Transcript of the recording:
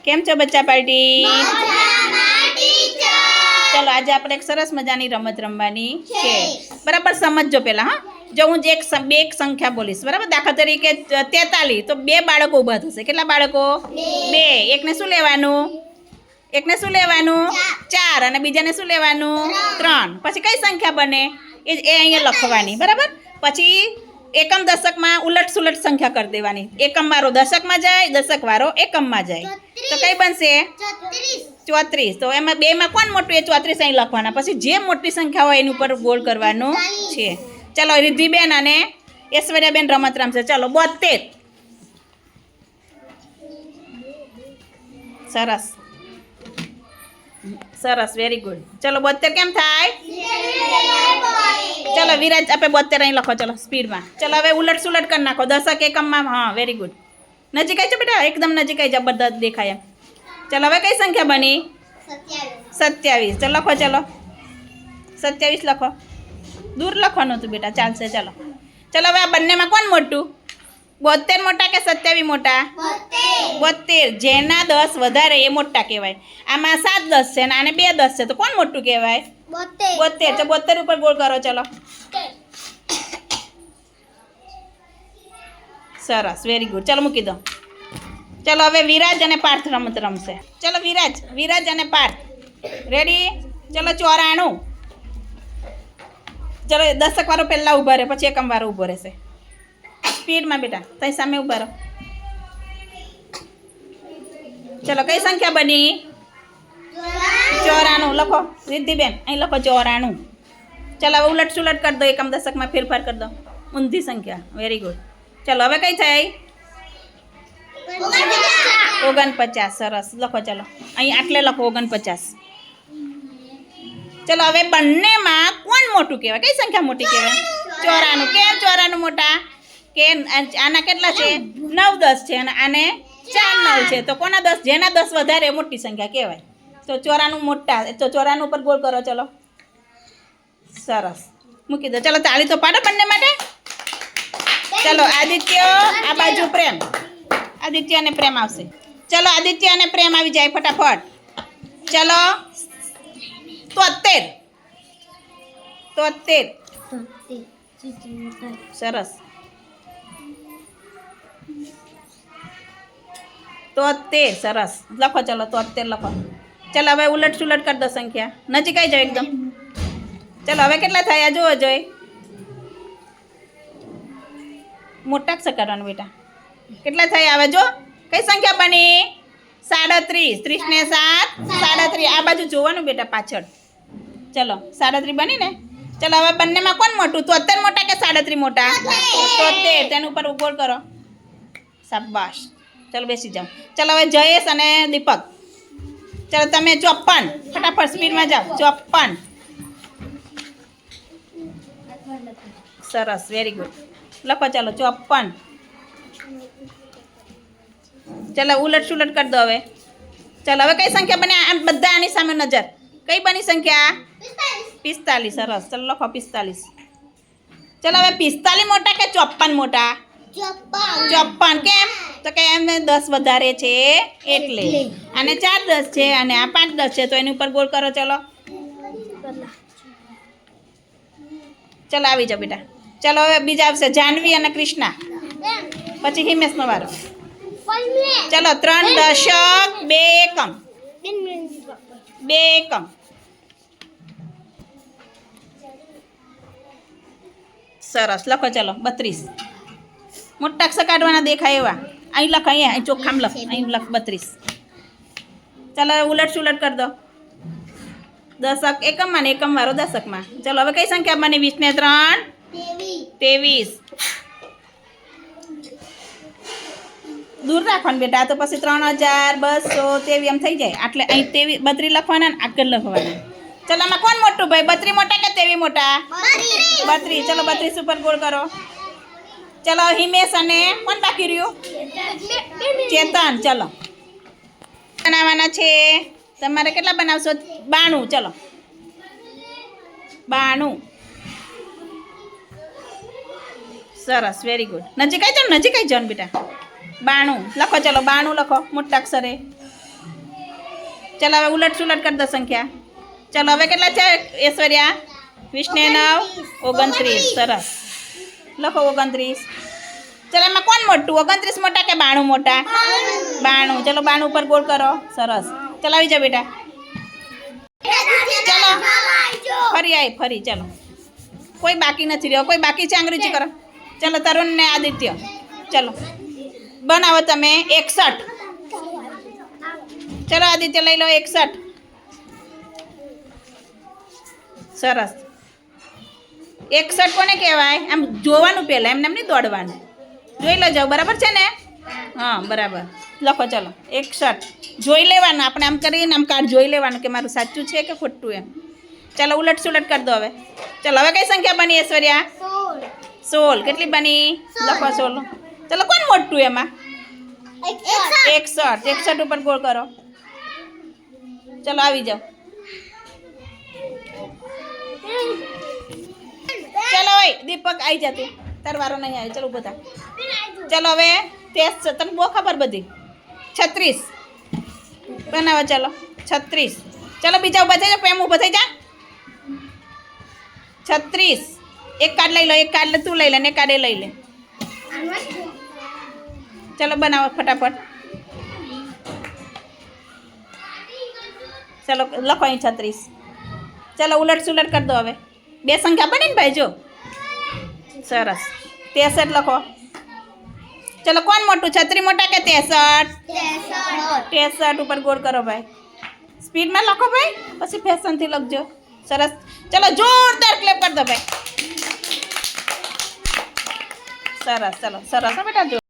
કેમ છો બચ્ચા પાર્ટી? ચલો આજે આપણે એક સરસ મજાની રમત રમવાની છે. બરાબર સમજજો પહેલા. હા, જો હું એક સંખ્યા બોલીશ, બરાબર, દાખલા તરીકે 43, તો 2 બાળકો ઊભા થશે. કેટલા બાળકો? 2. એકને શું લેવાનું? 4 અને બીજાને શું લેવાનું? 3. પછી કઈ સંખ્યા બને એ અહીંયા લખવાની, બરાબર. પછી એકમ દશકમાં ઉલટ સુલટ સંખ્યા કરી દેવાની. એકમ વાળો દશકમાં જાય, દશક વાળો એકમમાં જાય, તો કઈ બનશે? 34. તો એમાં 2 માં કોણ મોટું? એ 34 અહીં લખવાના. પછી જે મોટી સંખ્યા હોય એની ઉપર ગોળ કરવાનું છે. ચલો રિદ્ધિબેન અને ઐશ્વર્યાબેન રમત રમશે. ચલો 72. સરસ સરસ, વેરી ગુડ. ચલો 72 કેમ થાય? ચલો વિરાજ, આપણે 72 અહીં લખો. ચલો સ્પીડમાં. ચલો હવે ઉલટ સુલટ કરી નાખો. દશક એકમમાં. હા, વેરી ગુડ. નજીક આવી છે બેટા, એકદમ નજીક આવી, જબરદસ્ત દેખાય એમ. ચલો હવે કઈ સંખ્યા બની? 27. ચલો લખો. ચલો 27 લખો. દૂર લખવાનું હતું બેટા, ચાલશે. ચલો ચલો હવે આ બંનેમાં કોણ મોટું? 72 મોટા કે 27 મોટા? 72. જેના 10 વધારે એ મોટા કહેવાય. આમાં 7 10 છે અને આને 2 10 છે, તો કોણ મોટું કહેવાય? 72. તો 72 ઉપર ગોળ કરો. ચલો સરસ, વેરી ગુડ. ચલો મૂકી દો. ચલો હવે વિરાજ અને પાર્થ રમત રમશે. ચલો વિરાજ અને પાર્થ રેડી. ચલો 94. ચલો દશક વાળો પહેલા ઊભા રહે, પછી એકમ વાળો ઊભો રહેશે. સ્પીડમાં બેટા, તઈ સામે ઊભા રહો. ચલો કઈ સંખ્યા બની? 94 લખો. રિદ્ધિબેન અહીં લખો 94. ચલો હવે ઉલટ સુલટ કરી દો, એકમ દશકમાં ફેરફાર કરી દો. ઊંધી સંખ્યા, વેરી ગુડ. ચલો હવે કઈ થઈ? 49. સરસ, લખો. ચલો અહીં આટલે લખો 49. ચલો હવે બંનેમાં કોણ મોટું કહેવાય? કઈ સંખ્યા મોટી કહેવાય? 94. કેમ 94 મોટા? કે આના કેટલા છે? 9 10 છે અને આને 4 9 છે, તો કોના 10? જેના 10 વધારે મોટી સંખ્યા કહેવાય. તો 94 મોટા, તો 94 ઉપર ગોળ કરો. ચલો સરસ, મૂકી દો. ચલો તાળી તો પાડો બંને માટે. ચલો આદિત્ય આ બાજુ પ્રેમ, આદિત્ય અને પ્રેમ આવશે. ચલો આદિત્ય અને પ્રેમ આવી જાય ફટાફટ. ચલો 73. સરસ, 73. સરસ, લખો. ચલો 73 લખો. ચલો હવે ઉલટ સુલટ કરી દો સંખ્યા. નજીક આવી જાઓ એકદમ. ચલો હવે કેટલા થયા જુઓ જોઈ. મોટા અક્ષર કરવાનું બેટા. કેટલા થયા હવે જો? કઈ સંખ્યા બની? 37. 30 ને 7 37. આ બાજુ જોવાનું બેટા પાછળ. ચલો 37 બની ને. ચલો હવે બંનેમાં કોણ મોટું? 73 મોટા કે 37 મોટા? 73. તેની ઉપર ગોળ કરો. શાબાશ. ચલો બેસી જાઓ. ચલો હવે જયેશ અને દીપક. ચલો તમે 54. ફટાફટ સ્પીડમાં જાઓ. 54. સરસ, વેરી ગુડ. લખો. ચલો 54. ચલો ઉલટ સુલટ કરી દો હવે. ચલો હવે કઈ સંખ્યા બની? આ બધા આની સામે નજર. કઈ બની સંખ્યા? 45. સરસ, ચલો લખો 45. ચલો હવે 45 મોટા કે 54 મોટા? 54. કેમ? તો કે એમને 10 વધારે છે એટલે. અને 4 10 છે અને આ 5 10 છે, તો એની ઉપર ગોળ કરો. ચલો ચલો આવી જાઓ બેટા. ચલો હવે બીજા આવશે જાહ્નવી અને કૃષ્ણા, પછી હિમેશનો વારો. ચલો 3 દશક 2 એકમ. 2 એકમ. સરસ, લખો. ચલો 32. મોટા અક્ષર કાઢવાના દેખાય એવા. અહીં લખ, અહીંયા ચોખ્ખામ લખ, અહીં લખ 32. ચલો ઉલટ સુલટ કરી દો. દશક એકમમાં ને એકમ વાળો દશકમાં. ચલો હવે કઈ સંખ્યા બની? 20 ને 3 23. દૂર રાખવાનું બેટા, તો પછી 3223 એમ થઈ જાય. એટલે અહીં 32 લખવાના ને આગળ લખવાના. ચલો આમાં કોણ મોટું ભાઈ? 32 મોટા કે 23 મોટા? 32. ચલો 32 ઉપર ગોળ કરો. ચલો હિમેશ અને કોણ બાકી રહ્યું? ચેતન. ચલો બનાવવાના છે તમારે. કેટલા બનાવશો? 92. ચલો 92. સરસ, વેરી ગુડ. નજીક આવી જાઓ, નજીક આવી જાઓ બેટા. 92 લખો. ચલો 92 લખો મોટા અક્ષરે. ચાલો હવે ઉલટ સુલટ કરી દો સંખ્યા. ચાલો હવે કેટલા છે ઐશ્વર્યા? 20 ને 9 29. સરસ, લખો 29. ચાલો એમાં કોણ મોટું? 29 મોટા કે 92 મોટા? 92. ચલો 92 ઉપર ગોળ કરો. સરસ, ચાલો આવી જાઓ બેટા. ચાલો ફરી આવી ફરી. ચાલો કોઈ બાકી નથી રહ્યો. કોઈ બાકી છે? અંગ્રેજી કરો. ચાલો તરુણ ને આદિત્ય. ચાલો બનાવો તમે 61. ચલો આદિત્ય લઈ લો 61. સરસ. 61 કોને કહેવાય? આમ જોવાનું પહેલાં, એમને નહીં દોડવાનું. જોઈ લો જાઓ, બરાબર છે ને? હા બરાબર. લખો ચલો 61. જોઈ લેવાનું, આપણે આમ કરીને આમ કાર્ડ જોઈ લેવાનું કે મારું સાચું છે કે ખોટું એમ. ચાલો ઉલટ સુલટ કરી દો હવે. ચાલો હવે કઈ સંખ્યા બની ઐશ્વર્યા? 16. કેટલી બની? લખો 16. ચાલો કોણ મોટું એમાં? 61. 61 ઉપર ગોળ કરો. ચલો આવી જાઓ. ચલો ઓય દીપક આવી જા તું. તાર વારો નહીં આવે. ચલો બધા. ચલો હવે ટેસ્ટ તને બહુ ખબર બધી. 36 બનાવો. ચલો 36. ચલો બીજા ઊભા થઈ જાઓ. પ્રેમ ઊભો થઈ જા. 36. એક કાર્ડ લઈ લો. એક કાર્ડ તું લઈ લે ને એક કાર્ડ એ લઈ લે. ચલો બનાવો ફટાફટ. ચલો લખો અહીં 36. ચલો ઉલટ સુલટ કરી દો હવે. બે સંખ્યા બની ને ભાઈ જો. સરસ. 63 લખો. ચલો કોણ મોટું? 36 મોટા કે 63? 63 ઉપર ગોળ કરો ભાઈ. સ્પીડમાં લખો ભાઈ, પછી ફેશનથી લખજો. સરસ. ચલો જોરદાર ક્લેપ કરી દો ભાઈ. સરસ. ચલો સરસ હો બેટા. જો